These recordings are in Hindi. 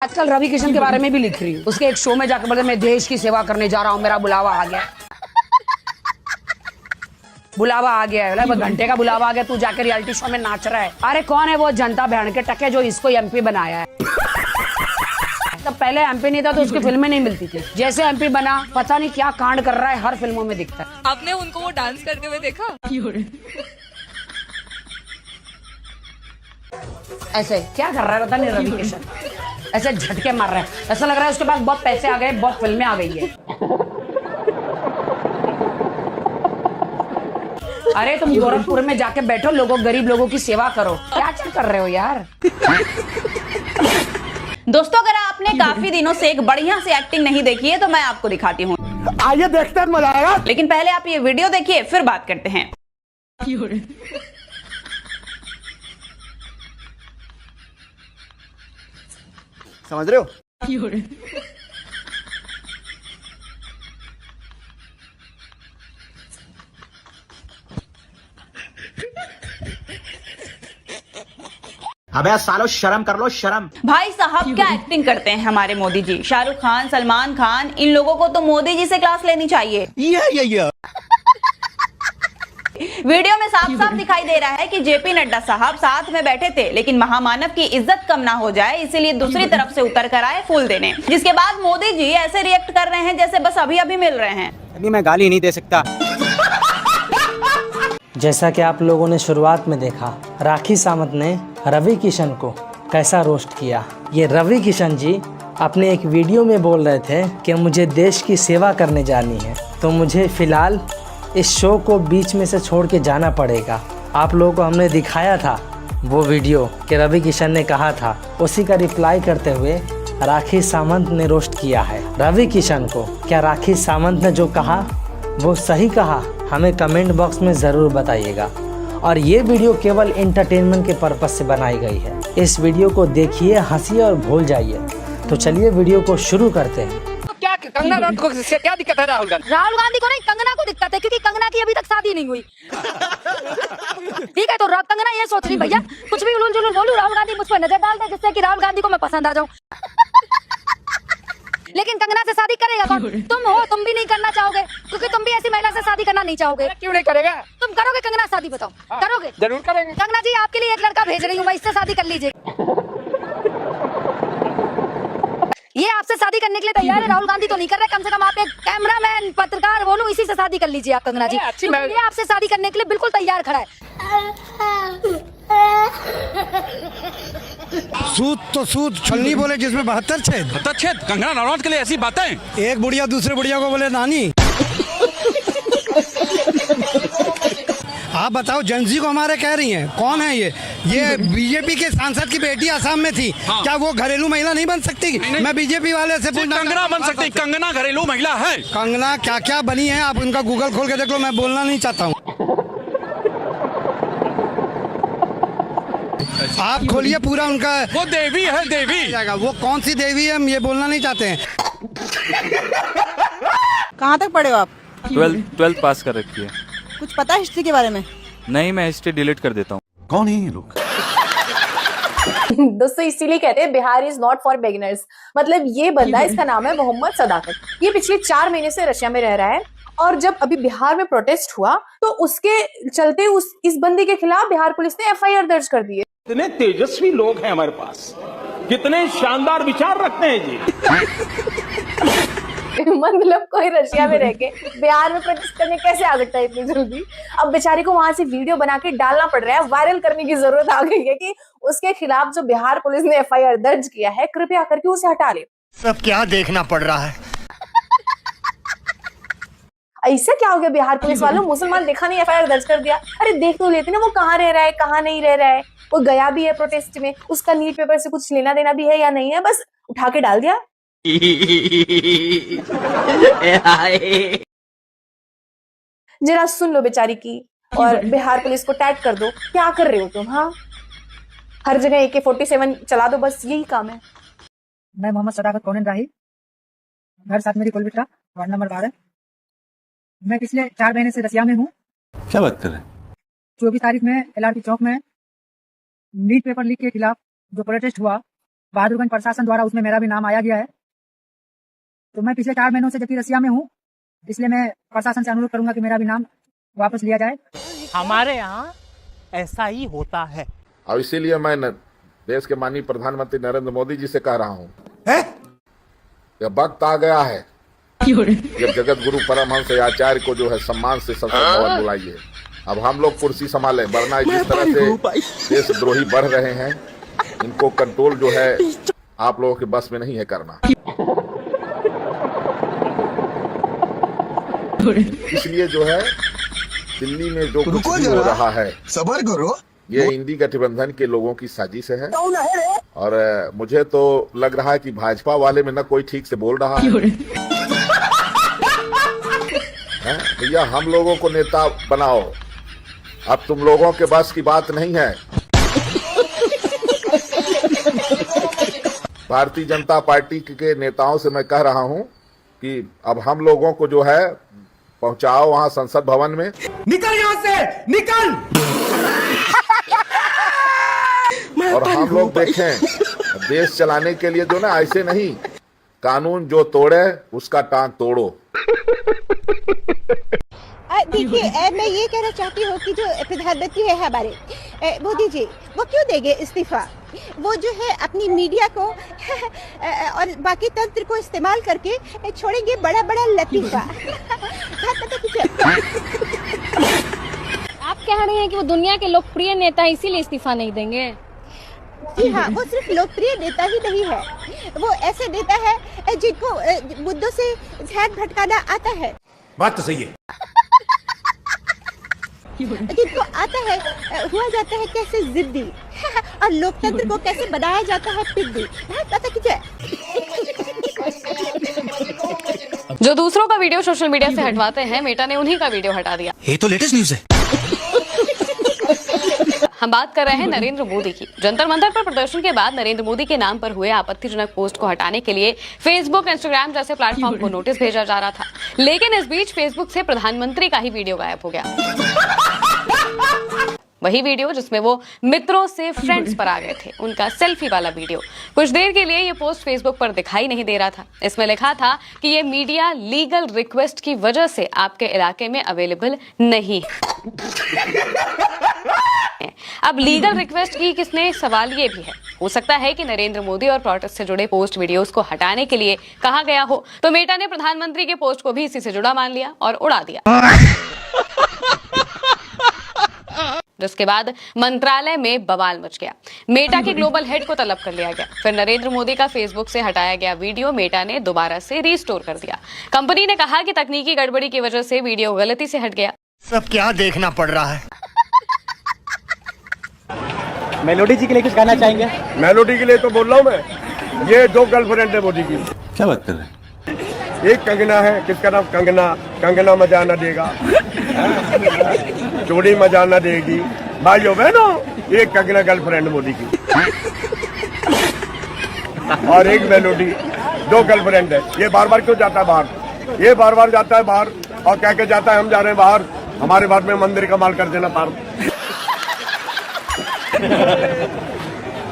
आजकल रवि किशन के बारे में भी लिख रही हूँ। उसके एक शो में जाकर बोले मैं देश की सेवा करने जा रहा हूँ, मेरा बुलावा आ गया। बुलावा आ गया है, घंटे का बुलावा आ गया, तू जाकर रियलिटी शो में नाच रहा है। अरे कौन है वो जनता बहन के टके जो इसको एमपी बनाया है? तब पहले एमपी नहीं था तो उसकी फिल्में नहीं मिलती थी। जैसे एमपी बना पता नहीं क्या कांड कर रहा है, हर फिल्मों में दिखता है। आपने उनको वो डांस करते हुए देखा? ऐसे क्या कर रहा है पता नहीं रवि किशन, ऐसे झटके मार रहा है। ऐसा लग रहा है उसके पास बहुत पैसे आ गए, बहुत फिल्में आ गई है। अरे तुम गोरखपुर में जाके बैठो, लोगों गरीब लोगों की सेवा करो। क्या कर रहे हो यार? दोस्तों, अगर आपने काफी दिनों से एक बढ़िया सी एक्टिंग नहीं देखी है तो मैं आपको दिखाती हूँ। आइए देखते हैं, मजा आएगा। लेकिन पहले आप ये वीडियो देखिए, फिर बात करते हैं। समझ रहे हो? अबे सालो शर्म कर लो, शर्म। भाई साहब क्या एक्टिंग करते हैं हमारे मोदी जी। शाहरुख खान, सलमान खान, इन लोगों को तो मोदी जी से क्लास लेनी चाहिए। वीडियो में साफ साफ दिखाई दे रहा है कि जेपी नड्डा साहब साथ में बैठे थे, लेकिन महामानव की इज्जत कम ना हो जाए इसीलिए दूसरी तरफ से उतर कर आए फूल देने। जिसके बाद मोदी जी ऐसे रिएक्ट कर रहे हैं जैसे बस अभी अभी मिल रहे हैं। अभी मैं गाली नहीं दे सकता। जैसा कि आप लोगों ने शुरुआत में देखा, राखी सावंत ने रवि किशन को कैसा रोस्ट किया। ये रवि किशन जी अपने एक वीडियो में बोल रहे थे कि मुझे देश की सेवा करने जानी है, तो मुझे फिलहाल इस शो को बीच में से छोड़ के जाना पड़ेगा। आप लोगों को हमने दिखाया था वो वीडियो कि रवि किशन ने कहा था, उसी का रिप्लाई करते हुए राखी सावंत ने रोस्ट किया है रवि किशन को। क्या राखी सावंत ने जो कहा वो सही कहा? हमें कमेंट बॉक्स में ज़रूर बताइएगा। और ये वीडियो केवल एंटरटेनमेंट के पर्पस से बनाई गई है। इस वीडियो को देखिए, हंसिए और भूल जाइए। तो चलिए वीडियो को शुरू करते हैं। क्या कंगना रनौत को क्या दिक्कत है? राहुल गांधी को नहीं, कंगना को दिक्कत है, क्योंकि कंगना की अभी तक शादी नहीं हुई। ठीक है, तो कंगना ये सोच रही भैया कुछ भी उलूल जुलूल बोलूं, राहुल गांधी मुझ पर नजर डाल दे जिससे कि राहुल गांधी को मैं पसंद आ जाऊं। लेकिन कंगना से शादी करेगा कौन? तुम हो, तुम भी नहीं करना चाहोगे क्योंकि तुम भी ऐसी महिला से शादी करना नहीं चाहोगे। क्यों नहीं करेगा? तुम करोगे कंगना शादी? बताओ करोगे? जरूर करेंगे। कंगना जी आपके लिए एक लड़का भेज रही हूँ मैं, इससे शादी कर लीजिए। ये आपसे शादी करने के लिए तैयार है, राहुल गांधी तो नहीं कर रहे। कम से कम आप एक कैमरामैन, पत्रकार बोलूं, इसी से शादी कर लीजिए आप कंगना जी। ये आपसे शादी करने के लिए बिल्कुल तैयार खड़ा है। सूद तो सूद, छलनी बोले जिसमें 72 छेद। 72 छेद? कंगना रनौत के लिए ऐसी बातें? एक बुढ़िया दूसरे बुढ़िया को बोले नानी। आप बताओ, जेंजी को हमारे कह रही हैं, कौन है ये बीजेपी के सांसद की बेटी आसाम में थी। हाँ। क्या वो घरेलू महिला नहीं बन सकती? नहीं। मैं बीजेपी वाले से पूछना, कंगना बन सकती? कंगना घरेलू महिला है। कंगना क्या क्या बनी है, आप उनका गूगल खोल के देख लो, मैं बोलना नहीं चाहता हूँ। आप खोलिए पूरा उनका। वो देवी है, देवी। वो कौन सी देवी है, हम ये बोलना नहीं चाहते हैं। कहाँ तक पढ़े हो आप? 12th पास कर रखी है। कुछ पता है हिस्ट्री के बारे में? नहीं, मैं हिस्ट्री डिलीट कर देता हूँ। कौन है ये लोग? दोस्तों इसीलिए कहते हैं Bihar is not for beginners. मतलब ये बंदा, इसका नाम है मोहम्मद सदाकत। ये पिछले 4 महीने से रशिया में रह रहा है और जब अभी बिहार में प्रोटेस्ट हुआ तो उसके चलते इस बंदी के खिलाफ बिहार पुलिस ने एफआईआर दर्ज कर दी है। कितने तेजस्वी लोग हैं हमारे पास, कितने शानदार विचार रखते हैं जी। मतलब कोई रशिया में रह के बिहार में प्रोटेस्ट करने कैसे आ सकता है इतनी जल्दी? अब बेचारी को वहां से वीडियो बना के डालना पड़ रहा है, वायरल करने की जरूरत आ गई है कि उसके खिलाफ जो बिहार पुलिस ने एफआईआर दर्ज किया है, कृपया करके उसे हटा ले। सब क्या देखना पड़ रहा है? ऐसा क्या हो गया बिहार पुलिस वालों? मुसलमान देखा नहीं, एफआईआर दर्ज कर दिया। अरे देख तो लेते ना वो कहाँ रह रहा है, कहाँ नहीं रह रहा है, वो गया भी है प्रोटेस्ट में, उसका नीट पेपर से कुछ लेना देना भी है या नहीं है, बस उठा के डाल दिया। जरा सुन लो बेचारी की और बिहार पुलिस को टैग कर दो। क्या कर रहे हो तुम? हाँ, हर जगह AK-47 चला दो, बस यही काम है। मैं मोहम्मद सदाकत कौन राही, घर साथ मेरी कोलबिट्रा, वार्ड नंबर 12। मैं पिछले 4 महीने से रसिया में हूँ। क्या बात कर रहे हैं? 24 तारीख में LRT चौक में नीट पेपर लीक के खिलाफ जो प्रोटेस्ट हुआ, बहादुरगंज प्रशासन द्वारा उसमें मेरा भी नाम आया गया है। तो मैं पिछले 4 महीनों से जबकि रसिया में हूँ, इसलिए मैं प्रशासन से अनुरोध करूंगा कि मेरा भी नाम वापस लिया जाए। हमारे यहाँ ऐसा ही होता है। और इसीलिए मैं देश के माननीय प्रधानमंत्री नरेंद्र मोदी जी से कह रहा हूँ, यह वक्त आ गया है, जब जगत गुरु परमहंस आचार्य को जो है सम्मान से संसद भवन बुलाइए। अब हम लोग कुर्सी संभाले, वरना जिस तरह से देशद्रोही बढ़ रहे हैं, इनको कंट्रोल जो है आप लोगों के बस में नहीं है करना। इसलिए जो है दिल्ली में जो कुछ भी हो रहा है, सबर करो, ये इंडी गठबंधन के लोगों की साजिश है। और मुझे तो लग रहा है कि भाजपा वाले में न कोई ठीक से बोल रहा है। भैया हम लोगों को नेता बनाओ, अब तुम लोगों के बस की बात नहीं है। भारतीय जनता पार्टी के नेताओं से मैं कह रहा हूं कि अब हम लोगों को जो है पहुंचाओ वहां संसद भवन में। निकल यहाँ से, निकल। और हम लोग देखें, देश चलाने के लिए जो ना ऐसे नहीं, कानून जो तोड़े उसका टांग तोड़ो। देखिए मैं ये कहना चाहती हूँ कि जो प्रधानमंत्री है हमारे मोदी जी, वो क्यों देंगे इस्तीफा? वो जो है अपनी मीडिया को और बाकी तंत्र को इस्तेमाल करके छोड़ेंगे बड़ा बड़ा लतीफा। आप कह रहे हैं कि वो दुनिया के लोकप्रिय नेता इसीलिए इस्तीफा नहीं देंगे? जी हाँ, वो सिर्फ लोकप्रिय नेता ही नहीं है, वो ऐसे नेता है जिनको मुद्दों से ध्यान भटकाना आता है। बात तो सही है। जिनको आता है, हुआ जाता है कैसे जिद्दी और लोकतंत्र को कैसे बनाया जाता है पिद्दी। पता कीजिए। जो दूसरों का वीडियो सोशल मीडिया से हटवाते हैं, मेटा ने उन्हीं का वीडियो हटा दिया। ये तो लेटेस्ट न्यूज है। हम बात कर रहे हैं नरेंद्र मोदी की। जंतर मंतर पर प्रदर्शन के बाद नरेंद्र मोदी के नाम पर हुए आपत्तिजनक पोस्ट को हटाने के लिए फेसबुक, इंस्टाग्राम जैसे प्लेटफॉर्म को नोटिस भेजा जा रहा था, लेकिन इस बीच फेसबुक से प्रधानमंत्री का ही वीडियो गायब हो गया। वही वीडियो जिसमें वो मित्रों से फ्रेंड्स पर आ गए थे, उनका सेल्फी वाला वीडियो। कुछ देर के लिए ये पोस्ट फेसबुक पर दिखाई नहीं दे रहा था। इसमें लिखा था कि ये मीडिया लीगल रिक्वेस्ट की वजह से आपके इलाके में अवेलेबल नहीं है। अब लीगल रिक्वेस्ट की किसने, सवाल ये भी है, हो सकता है कि नरेंद्र मोदी और प्रोटेस्ट से जुड़े पोस्ट वीडियोस को हटाने के लिए कहा गया हो, तो मेटा ने प्रधानमंत्री के पोस्ट को भी इसी से जुड़ा मान लिया और उड़ा दिया। जिसके बाद मंत्रालय में बवाल मच गया। मेटा के ग्लोबल हेड को तलब कर लिया गया। फिर नरेंद्र मोदी का फेसबुक से हटाया गया वीडियो मेटा ने दोबारा से रीस्टोर कर दिया। कंपनी ने कहा कि तकनीकी गड़बड़ी की वजह से वीडियो गलती से हट गया। सब क्या देखना पड़ रहा है। मेलोडी जी के लिए कुछ कहना चाहेंगे? मेलोडी के लिए तो बोल रहा हूँ मैं, ये 2 गर्लफ्रेंड है मोदी की। क्या बात कर रहे हैं? एक कंगना है, किसका नाम कंगना, कंगना मजा न देगा, चोरी मजा न देगी। भाइयों बहनों, एक कंगना गर्लफ्रेंड मोदी की और एक मेलोडी, 2 गर्लफ्रेंड है। ये बार बार क्यों जाता है बाहर? ये बार बार जाता है बाहर और कह के जाता है हम जा रहे हैं बाहर, हमारे बाद में मंदिर का माल कर देना पार।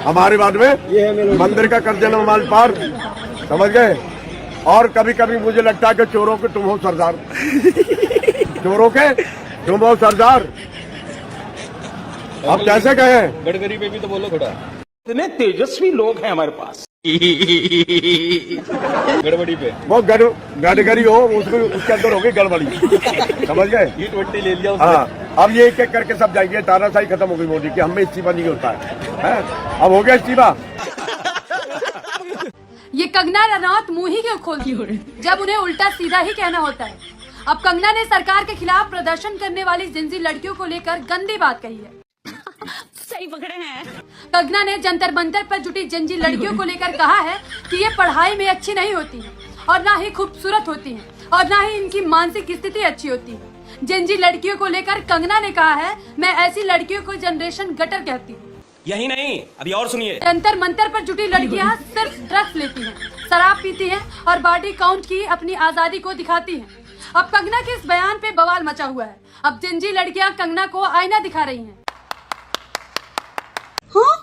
हमारे बाद में मंदिर का कर देना माल पार, समझ गए? और कभी कभी मुझे लगता है कि चोरों के तुम हो सरदार, चोरों के तुम हो सरदार। आप कैसे कहें? गडकरी पे भी तो बोलो थोड़ा। इतने तेजस्वी लोग हैं हमारे पास। गड़बड़ी पे वो गडकरी हो, उसको उसके अंदर होगी गड़बड़ी, समझ गए? E20 ले लिया। हाँ, अब ये एक एक करके सब जाएंगे। तानाशाही खत्म हो गई मोदी की, हमें इस्तीफा नहीं होता है। अब हो गया इस्तीफा। ये कंगना रनौत मुंह ही क्यों खोलती हो जब उन्हें उल्टा सीधा ही कहना होता है। अब कंगना ने सरकार के खिलाफ प्रदर्शन करने वाली जिंजी लड़कियों को लेकर गंदी बात कही है। सही पकड़े हैं। कंगना ने जंतर मंतर पर जुटी जिंजी लड़कियों को लेकर कहा है कि ये पढ़ाई में अच्छी नहीं होती है और ना ही खूबसूरत होती है और ना ही इनकी मानसिक स्थिति अच्छी होती है। जिंजी लड़कियों को लेकर कंगना ने कहा है, मैं ऐसी लड़कियों को जनरेशन गटर कहती हूँ। यही नहीं, अभी और सुनिए। जंतर मंतर पर जुटी लड़कियां सिर्फ ड्रग्स लेती हैं, शराब पीती हैं और बॉडी काउंट की अपनी आजादी को दिखाती हैं। अब कंगना के इस बयान पे बवाल मचा हुआ है। अब जिंजी लड़कियां कंगना को आईना दिखा रही हैं। हाँ?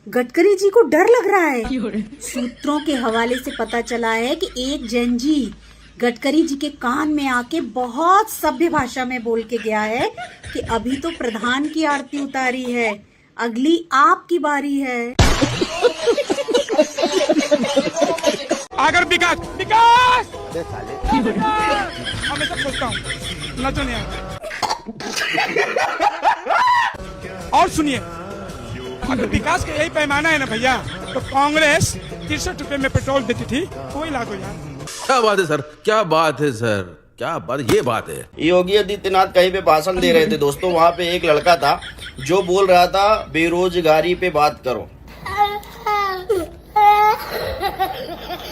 गडकरी जी को डर लग रहा है। सूत्रों के हवाले से पता चला है कि एक जैन जी गडकरी जी के कान में आके बहुत सभ्य भाषा में बोल के गया है कि अभी तो प्रधान की आरती उतारी है, अगली आपकी बारी है। अगर विकास मैं सब सोचता हूँ और सुनिए, अगर विकास का यही पैमाना है ना भैया, तो कांग्रेस 63 रुपए में पेट्रोल देती थी, कोई लागू यार। क्या बात है सर, क्या बात है सर, क्या बात, ये बात है। योगी आदित्यनाथ कहीं पे भाषण दे रहे थे दोस्तों, वहाँ पे एक लड़का था जो बोल रहा था बेरोजगारी पे बात करो।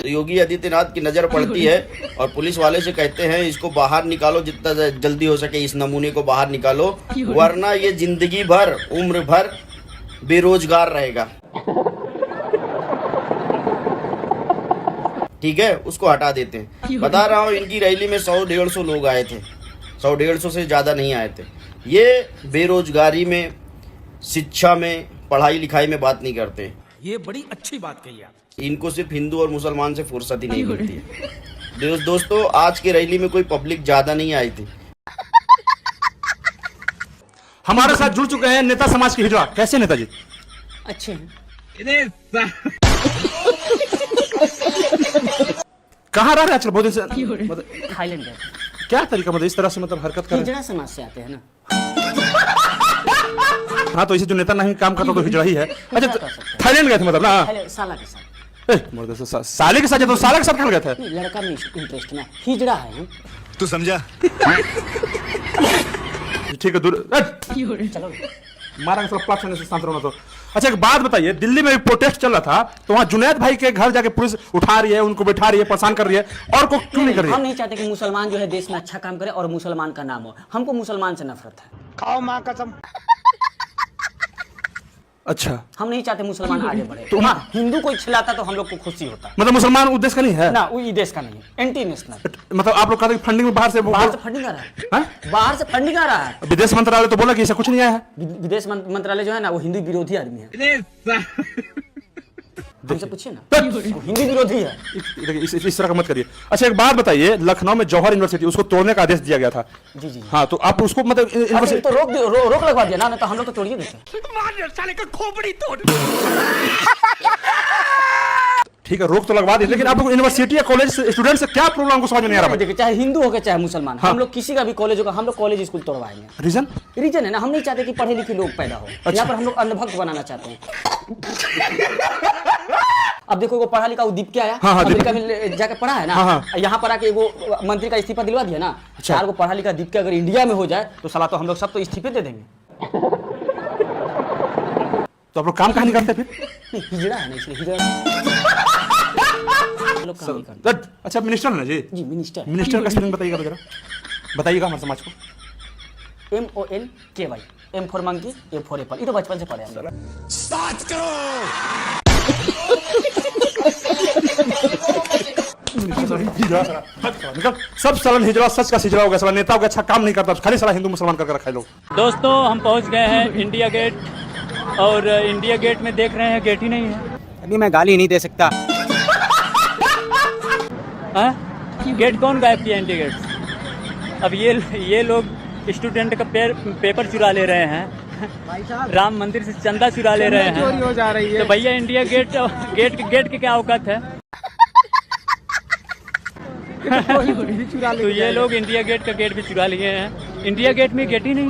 योगी आदित्यनाथ की नजर पड़ती है और पुलिस वाले से कहते हैं इसको बाहर निकालो, जितना जल्दी हो सके इस नमूने को बाहर निकालो, वरना ये जिंदगी भर उम्र भर बेरोजगार रहेगा। ठीक है, उसको हटा देते हैं। बता रहा हूँ, इनकी रैली में 100-150 लोग आए थे, 100-150 से ज्यादा नहीं आए थे। ये बेरोजगारी में, शिक्षा में, पढ़ाई लिखाई में बात नहीं करते। ये बड़ी अच्छी बात कही आप। इनको सिर्फ हिंदू और मुसलमान से फुर्सत ही नहीं मिलती है। दोस्तों, आज की रैली में कोई पब्लिक ज्यादा नहीं आई थी। हमारे साथ जुड़ चुके हैं नेता समाज के हिजड़ा। कैसे नेताजी? अच्छे हैं। कहाँ रह रहे आजकल बहुत दिन से? थाईलैंड गए। क्या तरीका, मतलब इस तरह से मतलब हरकत कर? हिजड़ा समाज से आते हैं ना। हाँ, तो इसे जो नेता नहीं काम करता तो हिजड़ा ही है। अच्छा, थाईलैंड गए थे मतलब ना? साला के साथ। साले के साथ, तो साले के साथ कहाँ गए थे? लड़का में इंटरेस्ट में, हिजड़ा है। तू समझा? ठीक है, दूर चलो मारा प्लेटफॉर्म से शांत रहना। तो अच्छा, एक बात बताइए, दिल्ली में प्रोटेस्ट चल रहा था, तो वहाँ जुनैद भाई के घर जाके पुलिस उठा रही है, उनको बैठा रही है, परेशान कर रही है, और को क्यों नहीं कर रही है? हम नहीं चाहते कि मुसलमान जो है देश में अच्छा काम करे और मुसलमान का नाम हो। हमको मुसलमान से नफरत है। खाओ माँ कसम। अच्छा, हम नहीं चाहते मुसलमान आगे बढ़े। तो हाँ, हिंदू कोई खिलाता तो हम लोग को खुशी होता। मतलब मुसलमान उद्देश्य का नहीं है ना, वो देश का नहीं है, एंटी नेशनल। मतलब आप लोग कहते हैं फंडिंग में बाहर से फंडिंग आ रहा है, बाहर से फंडिंग आ रहा है। विदेश मंत्रालय तो बोला कि ऐसा कुछ नहीं आया है। विदेश मंत्रालय जो है ना, वो हिंदू विरोधी आदमी है। हमसे पूछिए ना, हिंदी विरोधी है। इस तरह का मत करिए। अच्छा, एक बात बताइए, लखनऊ में जौहर यूनिवर्सिटी, उसको तोड़ने का आदेश दिया गया था। जी जी। हाँ, तो आप उसको मतलब तो रोक लगवा दिया ना, तो हम लोग तो तोड़िए देते। ठीक है, रोक तो लगवा दी, लेकिन आप लोग यूनिवर्सिटी या कॉलेज स्टूडेंट से क्या प्रॉब्लम को समझ में नहीं आ रहा? देखिए, चाहे हिंदू हो के चाहे मुसलमान, हम लोग किसी का भी कॉलेज होगा, हम लोग कॉलेज स्कूल तोड़वाएंगे। रीजन है ना, हम नहीं चाहते कि पढ़े लिखे लोग पैदा हो। यहाँ पर हम लोग अंधभक्त बनाना चाहते हैं। अब देखो, वो पढ़ा लिखा, वो दीप क्या आया, अमेरिका में जाकर पढ़ा है ना, यहाँ पर आके वो मंत्री का इस्तीफा दिलवा दिया ना। चार को पढ़ा लिखा दीप के अगर इंडिया में हो जाए तो साला तो हम लोग सब तो इस्तीफे दे देंगे। तो आप लोग काम कहाँ नहीं करते फिर? नहीं, हिजड़ा है ना, इसलिए हिजड़ा लोग काम नहीं करते। अच्छा, मिनिस्टर है ना जी? जी, मिनिस्टर का स्पेलिंग बताइएगा जरा, बताइएगा हमारे समाज को। MONKY, M for monkey, A for Apple. ये तो बचपन से पढ़े हम। बात करो। सब सालन हिजड़ा, सच का हिजड़ा हो गया। साला नेता हो गया, अच्छा काम नहीं करता, खाली साला हिंदू मुसलमान करके रखा है लोग। दोस्तों, हम पहुंच गए हैं इंडिया गेट, और इंडिया गेट में देख रहे हैं गेट ही नहीं है। अभी मैं गाली नहीं दे सकता। गेट कौन गायब किया इंडिया गेट? अब ये लोग स्टूडेंट का पेपर चुरा ले रहे हैं, राम मंदिर से चंदा चुरा ले रहे हैं, चोरी हो जा रही है। तो भैया, इंडिया गेट की क्या औकात है? तो ये लोग इंडिया गेट का गेट भी चुरा लिए हैं। इंडिया गेट में गेट ही नहीं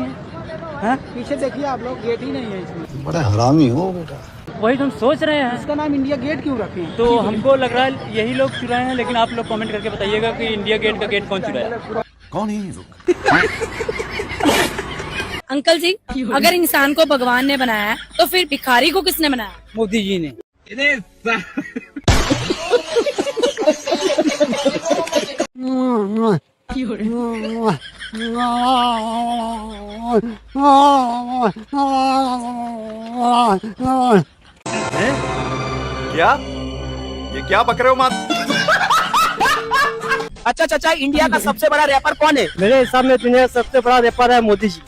है। पीछे देखिए आप लोग, गेट ही नहीं है इसमें। बड़ा हरामी हो बेटा। वही तो हम सोच रहे हैं, इसका नाम इंडिया गेट क्यों रखे? तो हमको लग रहा है यही लोग चुराए हैं, लेकिन आप लोग कमेंट करके बताइएगा कि इंडिया गेट का गेट कौन चुराया। कौन है ये लोग? अंकल जी, अगर इंसान को भगवान ने बनाया तो फिर भिखारी को किसने बनाया? मोदी जी ने। क्या? ये क्या बक रहे हो मात? अच्छा चाचा, इंडिया का सबसे बड़ा रैपर कौन है? मेरे हिसाब में दुनिया का सबसे बड़ा रैपर है मोदी जी।